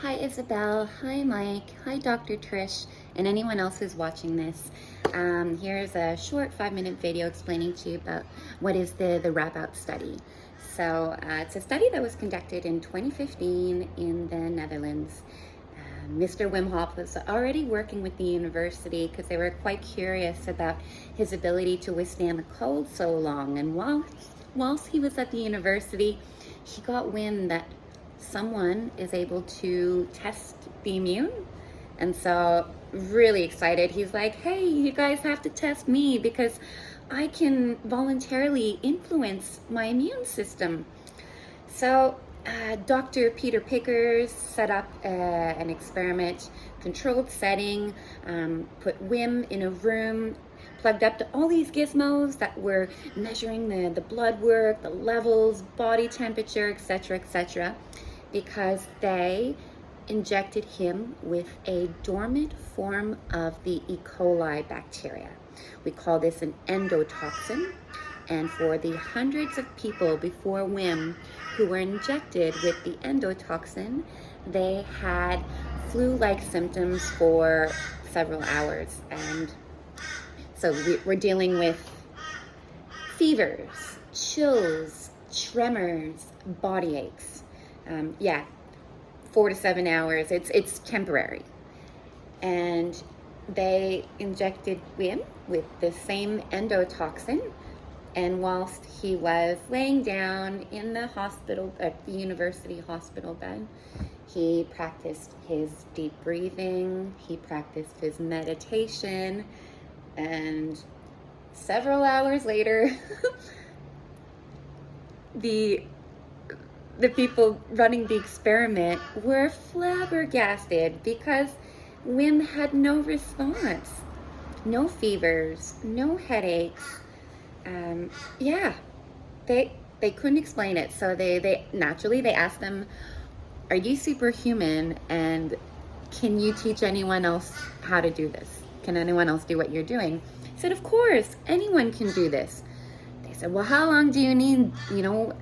Hi Isabel, hi Mike, hi Dr. Trish, and anyone else who's watching this. Here's a short 5-minute video explaining to you about what is the Radboud study. So it's a study that was conducted in 2015 in the Netherlands. Mr. Wim Hof was already working with the university because they were quite curious about his ability to withstand the cold so long. And whilst he was at the university, he got wind that someone is able to test the immune. And so really excited. He's like, hey, you guys have to test me because I can voluntarily influence my immune system. So Dr. Peter Pickers set up an experiment, controlled setting, put Wim in a room, plugged up to all these gizmos that were measuring the blood work, the levels, body temperature, etc., because they injected him with a dormant form of the E. coli bacteria. We call this an endotoxin. And for the hundreds of people before Wim who were injected with the endotoxin, they had flu-like symptoms for several hours. And so we're dealing with fevers, chills, tremors, body aches. 4 to 7 hours. It's temporary. And they injected Wim with the same endotoxin. And whilst he was laying down in the hospital, at the university hospital bed, he practiced his deep breathing, he practiced his meditation, and several hours later, the people running the experiment were flabbergasted because Wim had no response, no fevers, no headaches. They couldn't explain it. So they naturally asked them, are you superhuman, and can you teach anyone else how to do this? Can anyone else do what you're doing? He said, of course, anyone can do this. They said, well, how long do you need,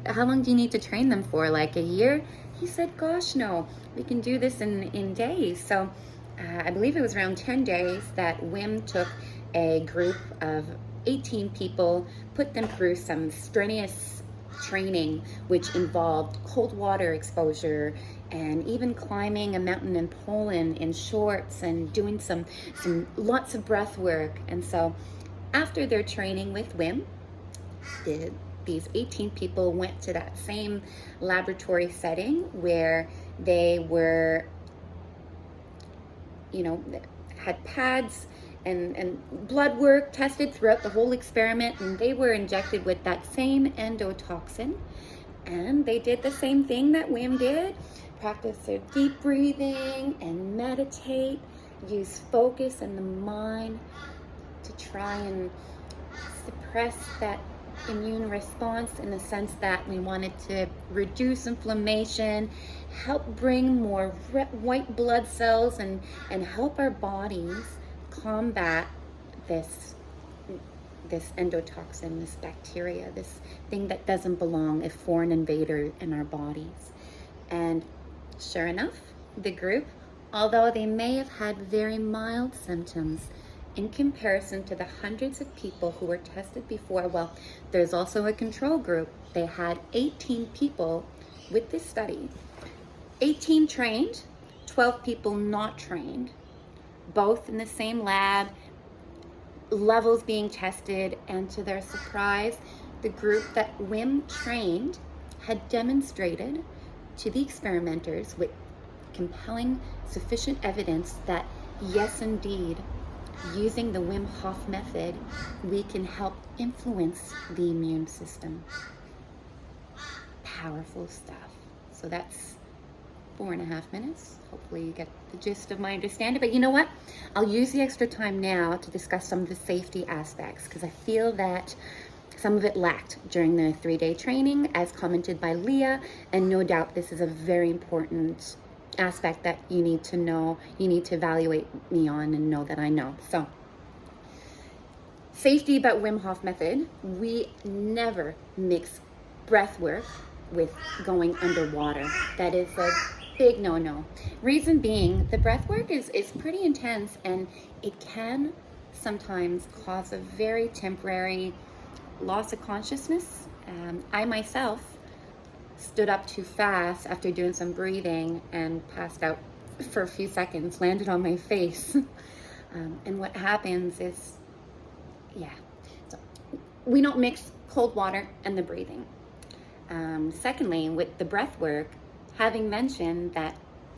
how long do you need to train them for? Like a year? He said, gosh, no, we can do this in days. So I believe it was around 10 days that Wim took a group of 18 people, put them through some strenuous training, which involved cold water exposure and even climbing a mountain in Poland in shorts and doing some lots of breath work. And so after their training with Wim, these 18 people went to that same laboratory setting where they were, had pads and blood work tested throughout the whole experiment, and they were injected with that same endotoxin. And they did the same thing that Wim did, practice their deep breathing and meditate, use focus in the mind to try and suppress that immune response, in the sense that we wanted to reduce inflammation, help bring more white blood cells, and help our bodies combat this endotoxin, this bacteria, this thing that doesn't belong, a foreign invader in our bodies. And sure enough, the group, although they may have had very mild symptoms in comparison to the hundreds of people who were tested before, well, there's also a control group. They had 18 people with this study, 18 trained, 12 people not trained, both in the same lab, levels being tested. And to their surprise, the group that Wim trained had demonstrated to the experimenters with compelling, sufficient evidence that yes, indeed, using the Wim Hof method, we can help influence the immune system. Powerful stuff. So that's 4.5 minutes. Hopefully you get the gist of my understanding. But you know what? I'll use the extra time now to discuss some of the safety aspects, because I feel that some of it lacked during the 3-day training, as commented by Leah, and no doubt this is a very important aspect that you need to know, you need to evaluate me on and know that I know. So, safety about Wim Hof method: we never mix breath work with going underwater. That is a Big no-no. Reason being, the breath work is pretty intense, and it can sometimes cause a very temporary loss of consciousness. I myself stood up too fast after doing some breathing and passed out for a few seconds, landed on my face. And what happens is, yeah, so we don't mix cold water and the breathing. Secondly, with the breath work, having mentioned that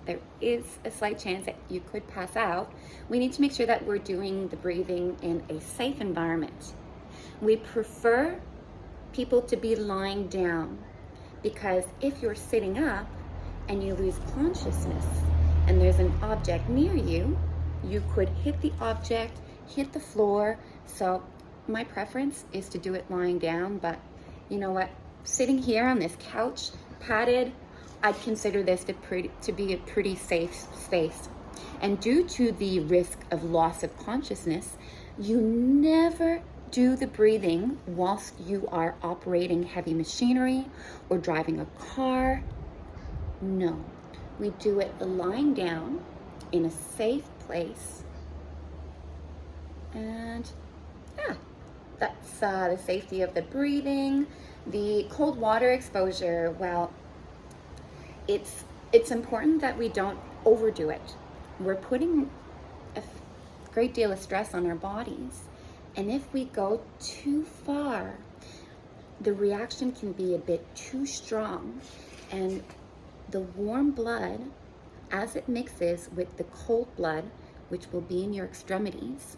there is a slight chance that you could pass out, we need to make sure that we're doing the breathing in a safe environment. We prefer people to be lying down, because if you're sitting up and you lose consciousness and there's an object near you, you could hit the object, hit the floor. So my preference is to do it lying down, but you know what? Sitting here on this couch, padded, I'd consider this to be a pretty safe space. And due to the risk of loss of consciousness, you never do the breathing whilst you are operating heavy machinery or driving a car. No, we do it lying down in a safe place. And yeah, that's the safety of the breathing. The cold water exposure, well, it's important that we don't overdo it. We're putting a great deal of stress on our bodies, and if we go too far, the reaction can be a bit too strong, and the warm blood, as it mixes with the cold blood, which will be in your extremities,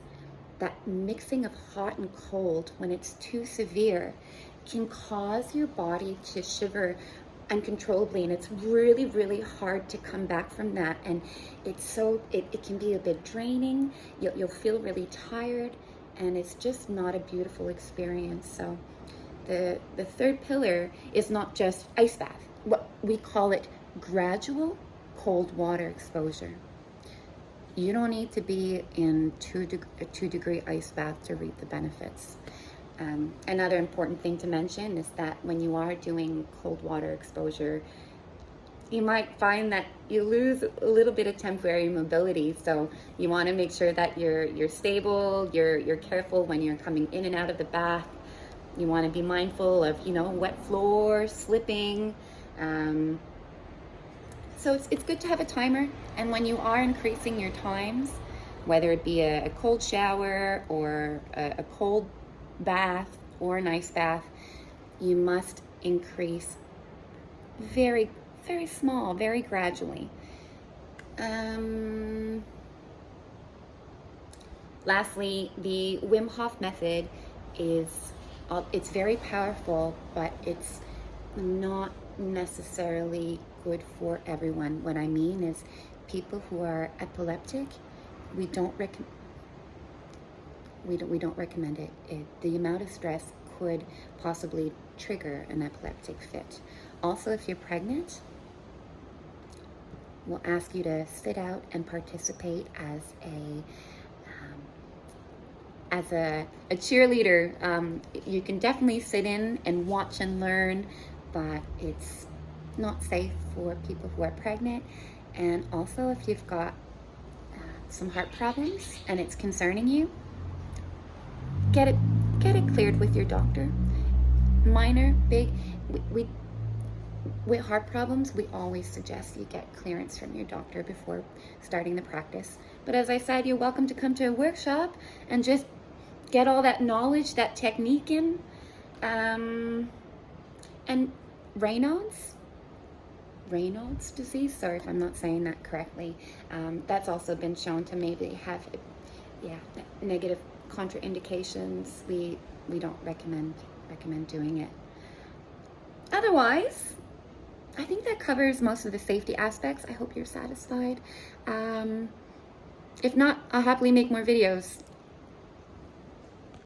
that mixing of hot and cold, when it's too severe, can cause your body to shiver uncontrollably, and it's really, really hard to come back from that. And it can be a bit draining. You'll feel really tired, and it's just not a beautiful experience. So the third pillar is not just ice bath. What we call it, gradual cold water exposure. You don't need to be in a 2-degree ice bath to reap the benefits. Another important thing to mention is that when you are doing cold water exposure, you might find that you lose a little bit of temporary mobility. So you want to make sure that you're stable, you're careful when you're coming in and out of the bath. You want to be mindful of, wet floor, slipping. So it's good to have a timer. And when you are increasing your times, whether it be a cold shower or a cold bath or an ice bath, you must increase very, very small, very gradually. Lastly, the Wim Hof method it's very powerful, but it's not necessarily good for everyone. What I mean is, people who are epileptic, we don't recommend it. The amount of stress could possibly trigger an epileptic fit. Also, if you're pregnant, we'll ask you to sit out and participate as a cheerleader. You can definitely sit in and watch and learn, but it's not safe for people who are pregnant. And also, if you've got some heart problems and it's concerning you, get it cleared with your doctor. Minor, big, with heart problems, we always suggest you get clearance from your doctor before starting the practice. But as I said, you're welcome to come to a workshop and just get all that knowledge, that technique in. And Raynaud's disease, sorry if I'm not saying that correctly, that's also been shown to maybe have negative contraindications. We don't recommend doing it. Otherwise, I think that covers most of the safety aspects. I hope you're satisfied. If not, I'll happily make more videos.